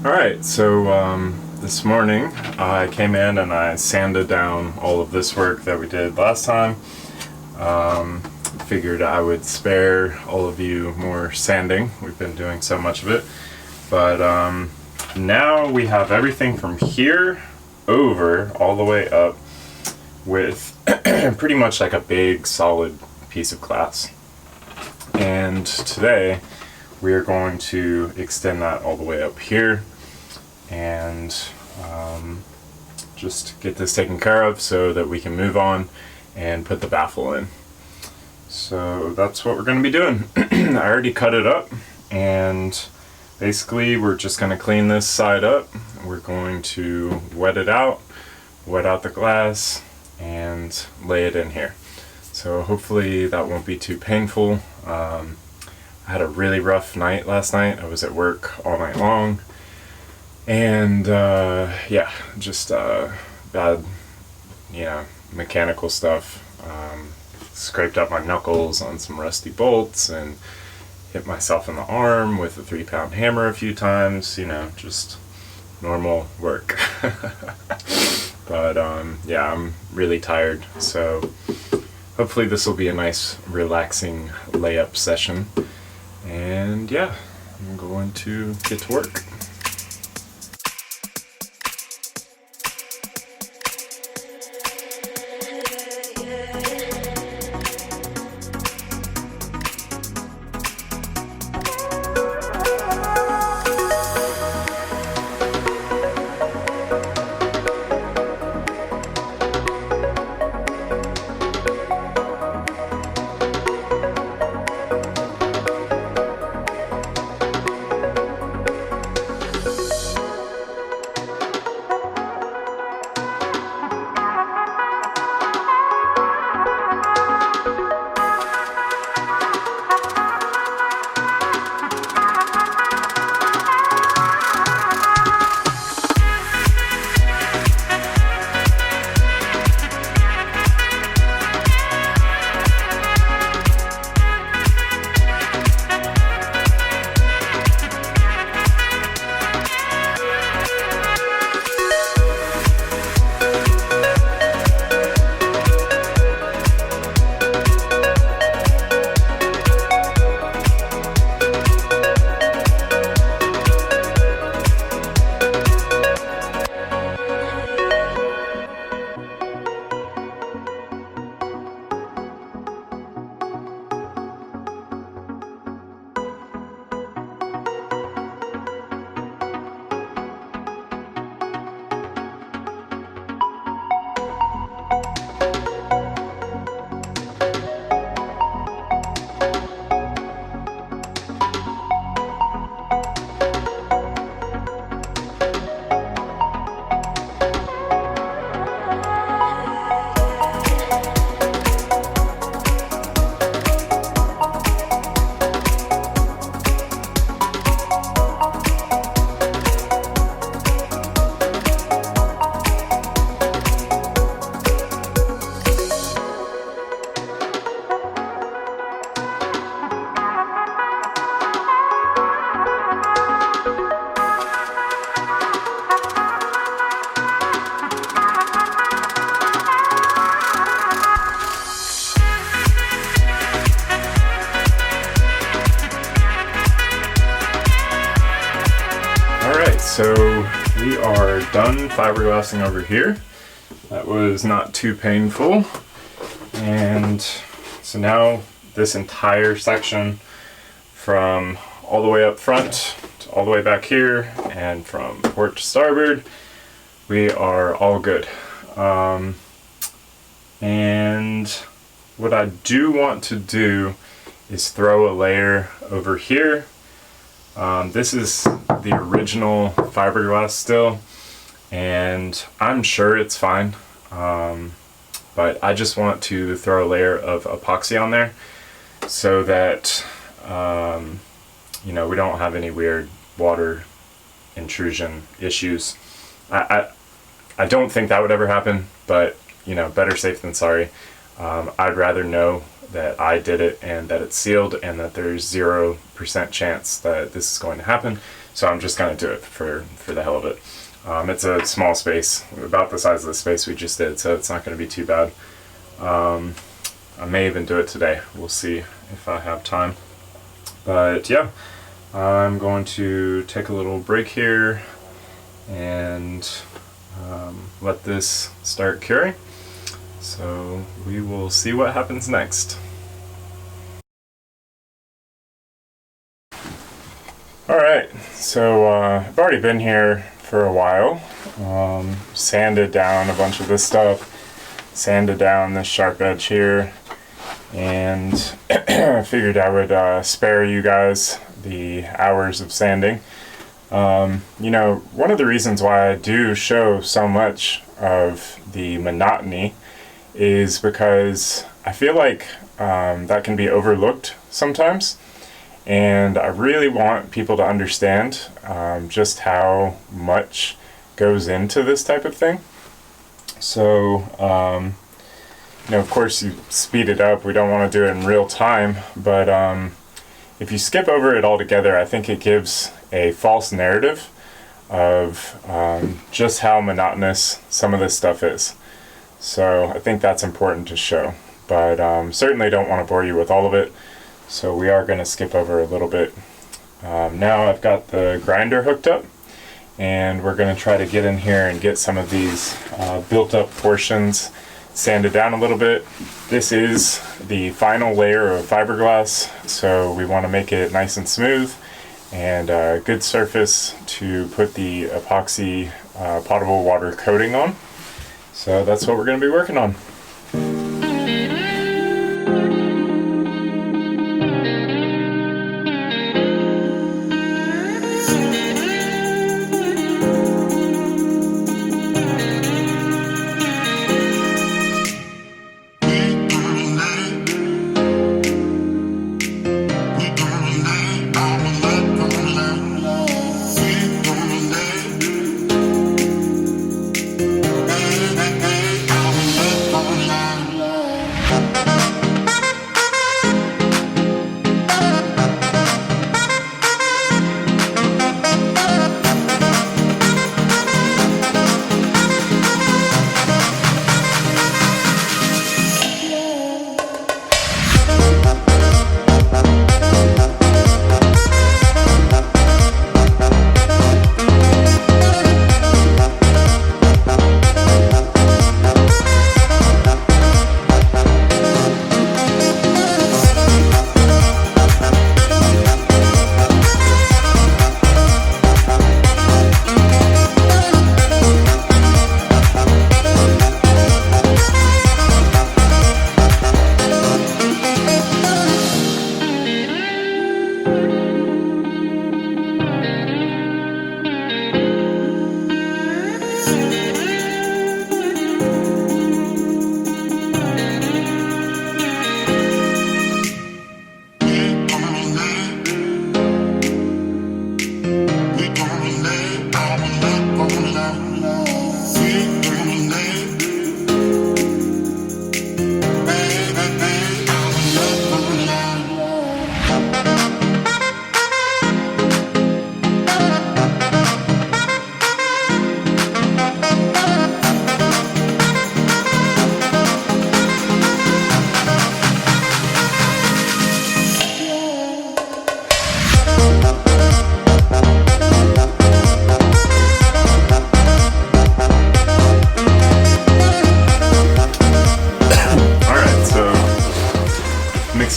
Alright, so this morning I came in and I sanded down all of this work that we did last time. Figured I would spare all of you more sanding. We've been doing so much of it. But now we have everything from here over all the way up with pretty much like a big solid piece of glass. And today we are going to extend that all the way up here and just get this taken care of so that we can move on and put the baffle in. So that's what we're going to be doing. I already cut it up, and basically we're just going to clean this side up. We're going to wet it out, wet out the glass, and lay it in here. So hopefully that won't be too painful. I had a really rough night last night. I was at work all night long, and yeah, just bad, mechanical stuff. Scraped up my knuckles on some rusty bolts and hit myself in the arm with a 3-pound hammer a few times, just normal work. But yeah, I'm really tired, so hopefully this will be a nice relaxing layup session. And yeah, I'm going to get to work. So we are done fiberglassing over here. That was not too painful. And so now this entire section from all the way up front to all the way back here and from port to starboard, we are all good. And what I do want to do is throw a layer over here. This is the original fiberglass still, and I'm sure it's fine, but I just want to throw a layer of epoxy on there so that we don't have any weird water intrusion issues. I don't think that would ever happen, but better safe than sorry. I'd rather know that I did it and that it's sealed and that there's 0% chance that this is going to happen So I'm just gonna do it for the hell of it. It's a small space, about the size of the space we just did, so it's not gonna be too bad. I may even do it today. We'll see if I have time. But yeah, I'm going to take a little break here and let this start curing. So we will see what happens next. Alright, so I've already been here for a while. Sanded down a bunch of this stuff, sanded down this sharp edge here, and I figured I would spare you guys the hours of sanding. You know, one of the reasons why I do show so much of the monotony is because I feel like that can be overlooked sometimes, and I really want people to understand just how much goes into this type of thing. So you know, of course you speed it up, we don't want to do it in real time, but if you skip over it altogether, I think it gives a false narrative of just how monotonous some of this stuff is. So I think that's important to show, but certainly don't want to bore you with all of it, so we are going to skip over a little bit. Now I've got the grinder hooked up, and we're going to try to get in here and get some of these built up portions sanded down a little bit. This is the final layer of fiberglass, so we want to make it nice and smooth and a good surface to put the epoxy potable water coating on. So that's what we're going to be working on.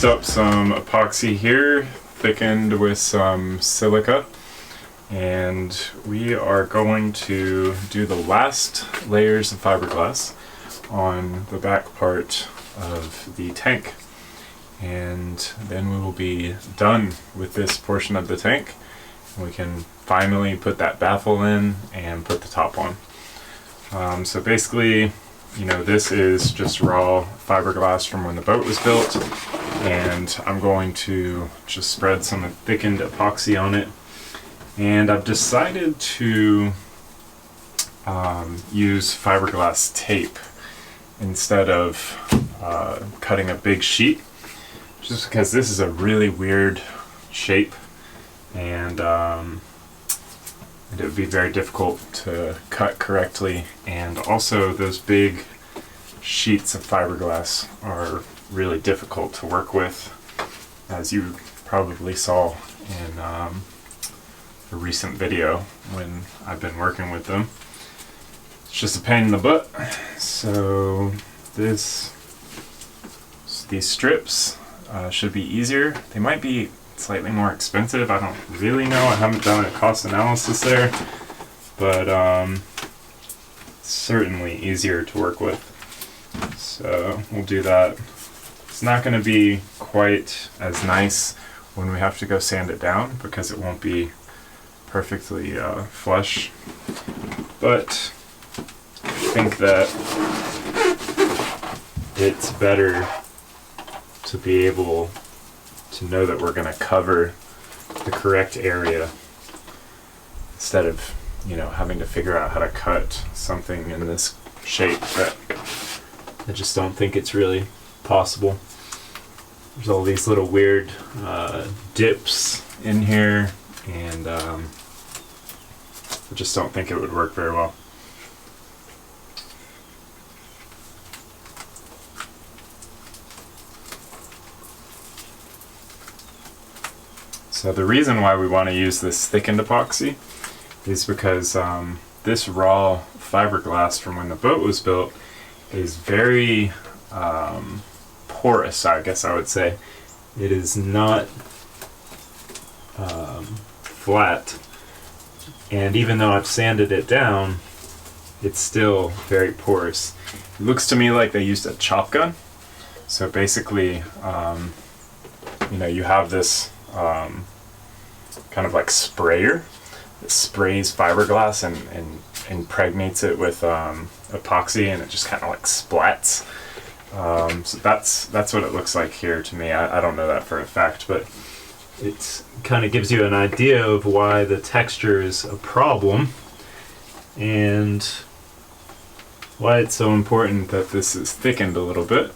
Up some epoxy here, thickened with some silica, and we are going to do the last layers of fiberglass on the back part of the tank, and then we will be done with this portion of the tank. We can finally put that baffle in and put the top on. So basically, you know, this is just raw fiberglass from when the boat was built, and I'm going to just spread some thickened epoxy on it. And I've decided to use fiberglass tape instead of cutting a big sheet, just because this is a really weird shape, and and it would be very difficult to cut correctly. And also those big sheets of fiberglass are really difficult to work with, as you probably saw in a recent video when I've been working with them. It's just a pain in the butt. So these strips should be easier. They might be slightly more expensive. I don't really know. I haven't done a cost analysis there, but certainly easier to work with. So we'll do that. It's not going to be quite as nice when we have to go sand it down because it won't be perfectly flush, but I think that it's better to be able to know that we're going to cover the correct area instead of, you know, having to figure out how to cut something in this shape that I just don't think it's really possible. There's all these little weird dips in here, and I just don't think it would work very well. So the reason why we want to use this thickened epoxy is because this raw fiberglass from when the boat was built is very porous, I guess I would say. It is not flat, and even though I've sanded it down, it's still very porous. It looks to me like they used a chop gun. So basically, you know, you have this kind of like sprayer that sprays fiberglass and impregnates it with epoxy, and it just kind of like splats. So that's what it looks like here to me. I don't know that for a fact, but it kind of gives you an idea of why the texture is a problem and why it's so important that this is thickened a little bit.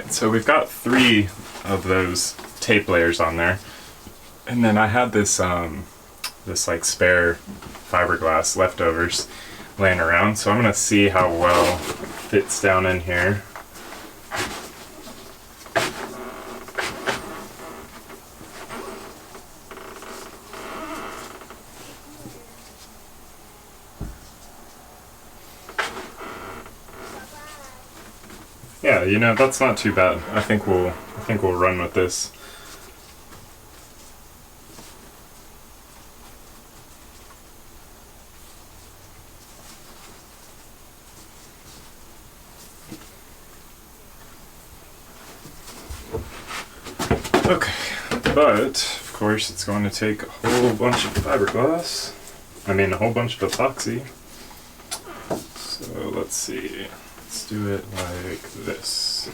So we've got 3 of those tape layers on there, and then I had this this like spare fiberglass leftovers laying around, so I'm gonna see how well it fits down in here. Yeah, you know, that's not too bad. I think we'll run with this. Okay, but of course it's going to take a whole bunch of fiberglass. I mean, a whole bunch of epoxy. So let's see. Let's do it like this.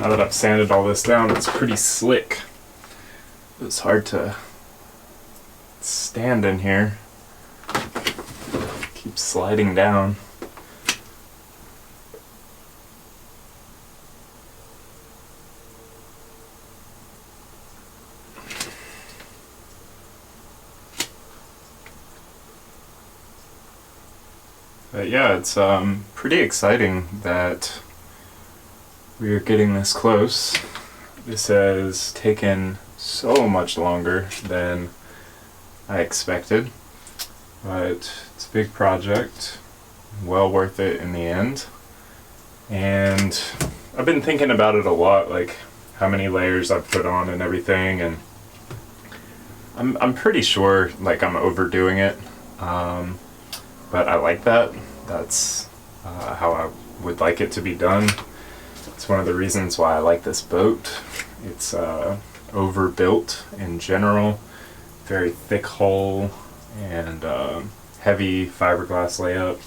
Now that I've sanded all this down, it's pretty slick. It's hard to stand in here. keeps sliding down. But yeah, it's pretty exciting that we are getting this close. This has taken so much longer than I expected, but it's a big project, well worth it in the end. And I've been thinking about it a lot, like how many layers I've put on and everything, and I'm pretty sure like I'm overdoing it. But I like that. That's how I would like it to be done. It's one of the reasons why I like this boat. It's overbuilt in general, very thick hull and heavy fiberglass layup.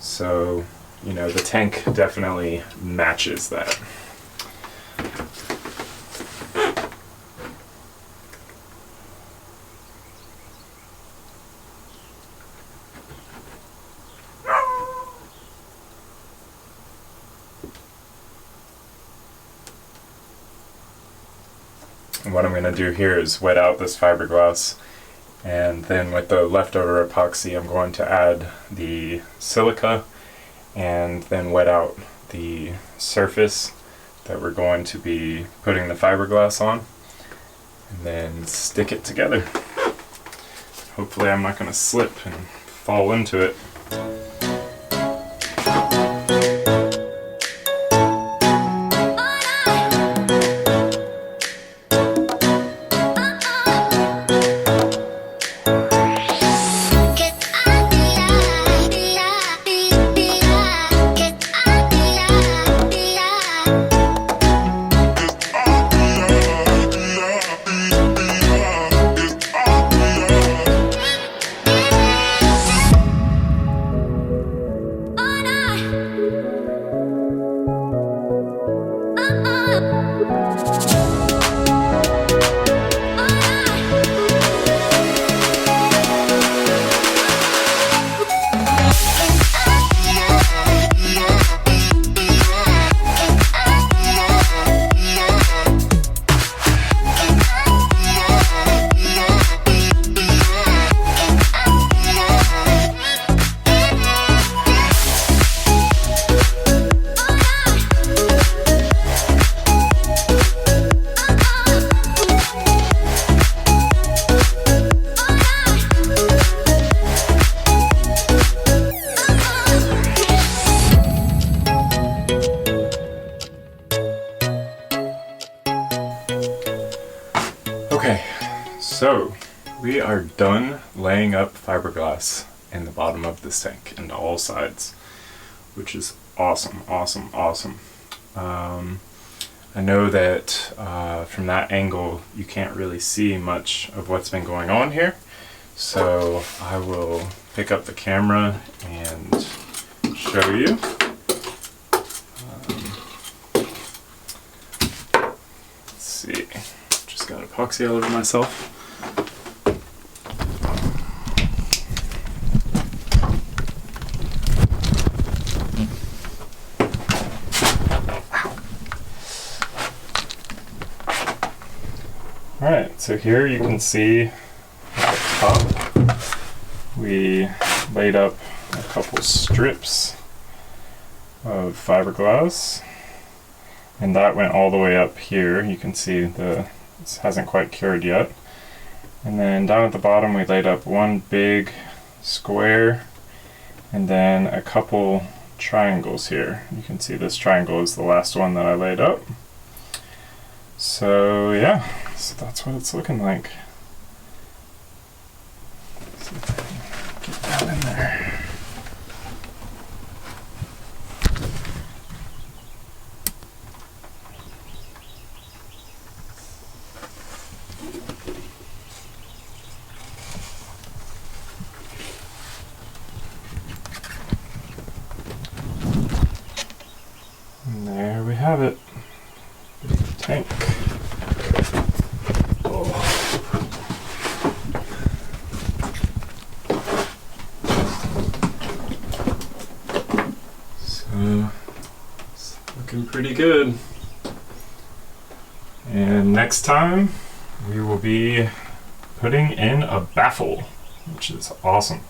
So, you know, the tank definitely matches that. And what I'm going to do here is wet out this fiberglass, and then with the leftover epoxy I'm going to add the silica and then wet out the surface that we're going to be putting the fiberglass on, and then stick it together. Hopefully I'm not going to slip and fall into it. Okay, so we are done laying up fiberglass in the bottom of this tank and all sides, which is awesome, awesome, awesome. I know that from that angle you can't really see much of what's been going on here, so I will pick up the camera and show you. Let's see. Got epoxy all over myself. Alright, so here you can see at the top we laid up a couple strips of fiberglass, and that went all the way up here. You can see this hasn't quite cured yet. And then down at the bottom we laid up one big square and then a couple triangles here. You can see this triangle is the last one that I laid up. So yeah, so that's what it's looking like. Let's see if I can get down in there. And there we have it. Big tank. Oh. pretty good. And next time we will be putting in a baffle, which is awesome.